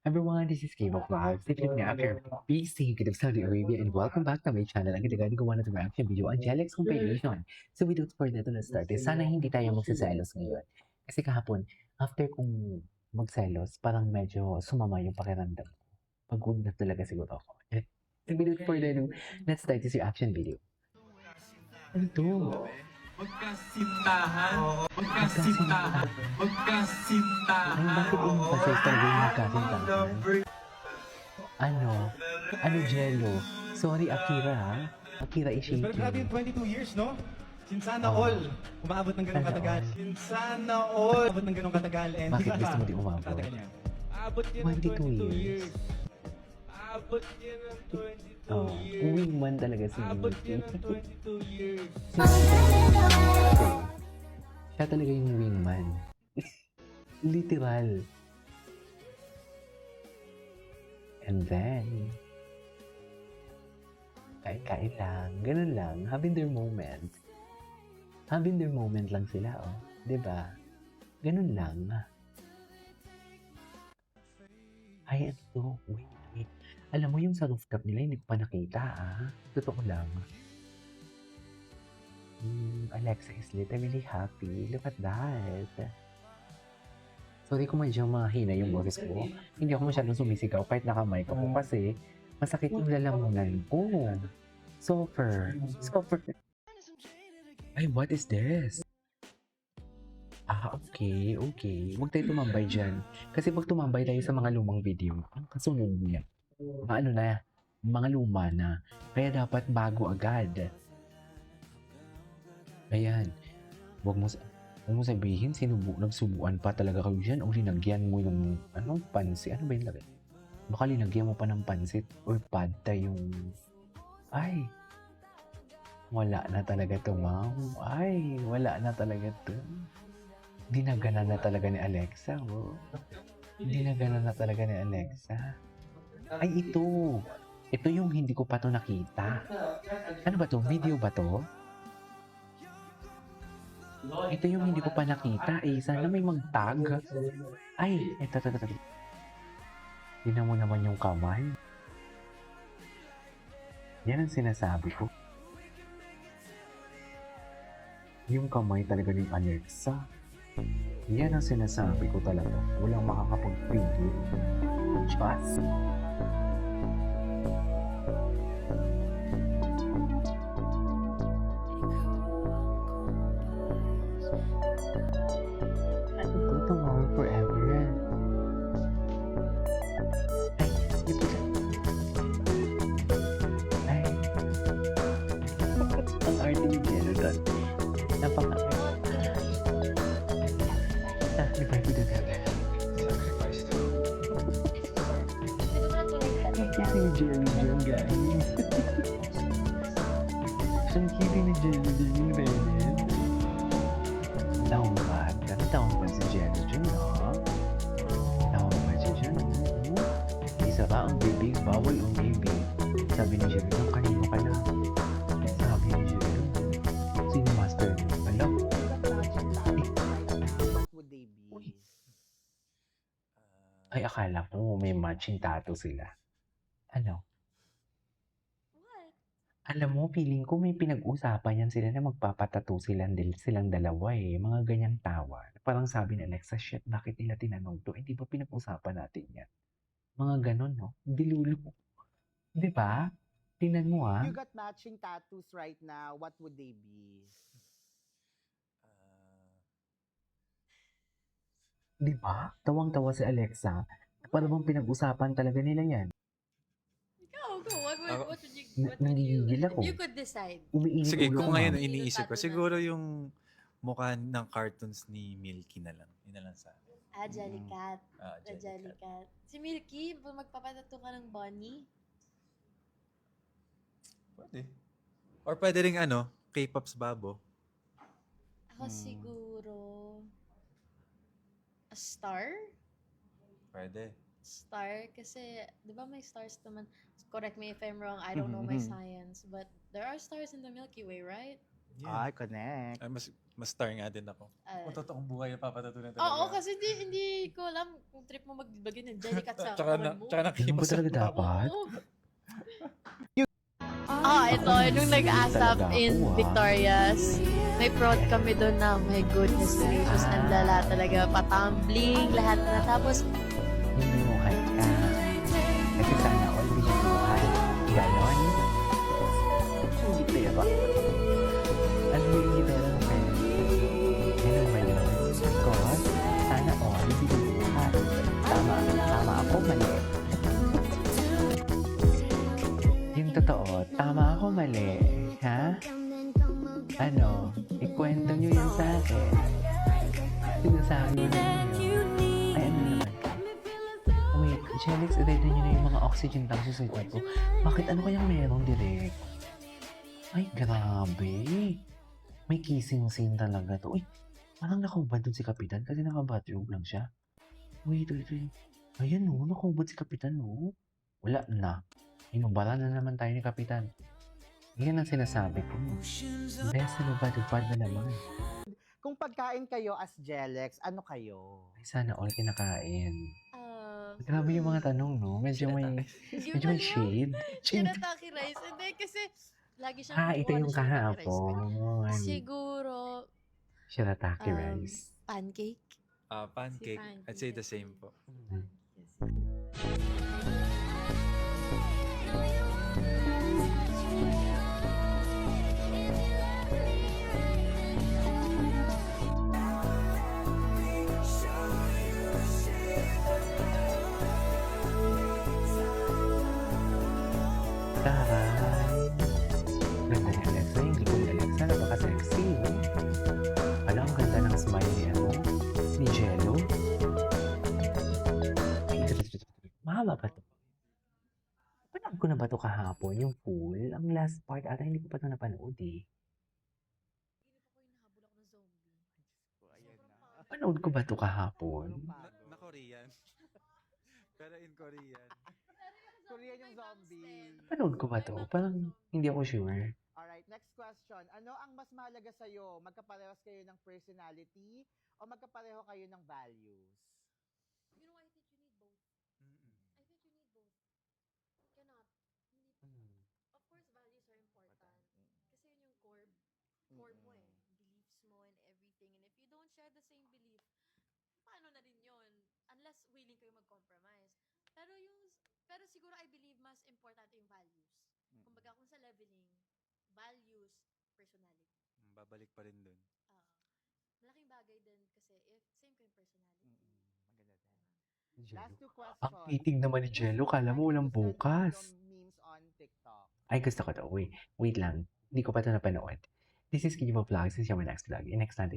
Everyone, this is Game of Vlogs. If you're after BC, good of Saudi Arabia, and welcome back to my channel. Ang ganda gawa na ng reaction video, Angelic's Compilation. So without further ado, let's start. Sana hindi tayo magsaselos ngayon. Kasi kahapon, after kong magselos, parang medyo sumama yung pakiramdam ko. Pagod na talaga siguro ako. So without further ado, let's start this reaction video. Ano to? Magkasintahan. Magkasintahan. Ay, Magkasintahan. bakit emphasize talaga yung magkasintahan? Ano Jello? Sorry, Akira, ha? Akira is Pero grabe shaking. yung 22 years, no? Sinsana Oo. all. Umaabot ng ganong Sana katagal. all. Sinsana all. Umaabot ng ganong katagal. And Bakit gusto mo di umabot? Katagal yan. Abot yan ng 22 years. Abot yan ng 22 Oh, years. wingman talaga si Abot Milky. yan ng 22 years. Siya talaga yung wingman. Literal. And then, kain-kain lang. Ganun lang. Having their moment. Having their moment lang sila, oh. 'Di ba? Ganun lang. Ay, ano to? Wait. Alam mo yung sa rooftop nila, hindi ko pa nakita, ah. Totoo lang. Alexa is literally happy. Look at that. Sorry kung medyo mahina yung boses ko. Hindi ako masyadong sumisigaw kahit naka-mic ako kasi masakit yung lalamunan ko. Suffer. Ay, what is this? Okay. Huwag tayo tumambay dyan. Kasi pag tumambay tayo sa mga lumang video, ang kasunod niya, mga luma na. Kaya dapat bago agad. Ayan. Huwag mo sabihin, nagsubuan pa talaga kayo dyan o linagyan mo yung, pansit. Ano ba yung lagay? Baka linagyan mo pa ng pansit or pata yung, ay, wala na talaga to, ma'am. Ay, wala na talaga to. Dinagana na talaga ni Alexa, oh. Dinagana na talaga ni Alexa. Ay, ito. Ito yung hindi ko pa to nakita. Ano ba to? Video ba to? Ito yung hindi ko pa nakita eh. Sana may mag-tag. Ay, ito. Tingnan mo naman yung kamay. Yan ang sinasabi ko. Yung kamay talaga ni Alexa. Yan ang sinasabi ko talaga. Walang makakapag-preview. Just. Ano to? Tomorrow forever. Ay, ito siya. Ay. Ang arte ni Jello doon. Napaka-arte. Iba ko doon. Kasi ni Jello dyan, guys. Ang kitty ni Jello dyan yung Reddit. Tahongkat. Kasi tahongkat si Jello dyan, no? Tahongkat siya dyan, no? Isa ba ang bibig? Bawal ang bibig. Sabi ni Jello, kanino ka na? Sabi ni Jello, sino master niyo? Alam? Would they be? Ay, akala ko may matching tattoo sila. Ano? What? Alam mo, feeling ko may pinag-usapan yan sila na magpapatato silang dalawa eh. Mga ganyang tawa. Parang sabi ni Alexa, shit, bakit nila tinanong to? Hindi ba pinag-usapan natin yan? Mga ganon, no? Dilulo. Di ba? Tingnan mo, If ah. you got matching tattoos right now, what would they be? Di ba? Tawang-tawa si Alexa. Parang bang pinag-usapan talaga nila yan. Go. What would you, Nanggigigil ako. you could decide. Umiinit Sige, ulo kung ko, ngayon ma'am. iniisip ko, siguro yung mukha ng cartoons ni Milky na lang. Yun na lang sa akin. Jellycat. The Jellycat. Jellycat. Si Milky, magpapatato ka ng bunny? Pwede. Or pwede rin K-Pops Babo. Ako siguro... A star? Pwede. Star? Kasi, di ba may stars naman? Correct me if I'm wrong, I don't know my science. But there are stars in the Milky Way, right? I connect. Mas Mas star nga din ako. Kung totoong buhay na papatutunan talaga. Oo, kasi hindi ko alam kung trip mo magbagay ng Jellicat sa Tsaka katawan mo. Tsaka Ganun nakikita ba talaga dapat? Oo. Ito, nung nag-ASAP Talaga in ako, Victoria's, may prod kami doon na, my goodness gracious, ang lala talaga, patumbling, lahat na. Tapos, Hinuhay ka. Kasi sana all hindi siya buhay. Ganon. Hindi pera. Ano yung hindi pera ng pera? Ganun ba yun? Because, sana all hindi buhay. Tama ako, mali. Yung totoo, tama ako, mali. Ha? Ano? Ikwento nyo yan sa akin. Sinasabi mo na yun. Ay, ano naman? Wait, Jelix, ready nyo na yung mga oxygen tanks sa kwarto. Bakit ano kayang meron direct? Ay, grabe. May kissing scene talaga to. Uy, parang nakahubad dun si Kapitan kasi naka-bathrobe lang siya. Wait. Ayan no, nakahubad si Kapitan no. Wala na. Inubara na naman tayo ni Kapitan. Yan ang sinasabi ko. Best na ubad na naman. Kung pagkain kayo as Jelex, ano kayo? Ay, sana all kinakain. ah, Grabe yung mga tanong, no? Medyo may shade. Shirataki rice. Hindi, kasi lagi siyang Ah, ito nakuha yung ng shirataki rice. kahapon. Siguro, Shirataki um, rice. pancake. Pancake. Si I'd say the pancake. same po. Yes. Taray! Ganda ni Alexa. Hindi ko ni Alexa. Napaka-sexy. Alam, ang ganda ng smile ni ano? Ni Jello. Ay, mahaba ba ito? Panood ko na ba ito kahapon? Yung full? Ang last part ata, hindi ko pa ito napanood eh. Panood ko ba ito kahapon? Na Korean. Pero in Korean. Korean yung zombie. Panood ko ba ito? Parang hindi ako sure. Alright, next question. Ano ang mas mahalaga sa'yo? Magkaparehas kayo ng personality o magkapareho kayo ng values? You know, I think you need both. I think you need both. Cannot. Of course, values are important. Kasi yun yung core mo eh. Beliefs mo and everything. And if you don't share the same belief, paano na rin yun? Unless willing kayo mag-compromise. Pero siguro I believe mas importante yung values. Kumbaga kung sa leveling, values, personality. Babalik pa rin dun. Malaking bagay din kasi if same kayong personality. Last two questions. Ang titig naman ni Jello. Kala mo walang bukas. Memes on TikTok. Ay, gusto ko to. Wait lang. Hindi ko pa ito napanood. This is Kijibo Vlogs. This is your next vlog. Next natin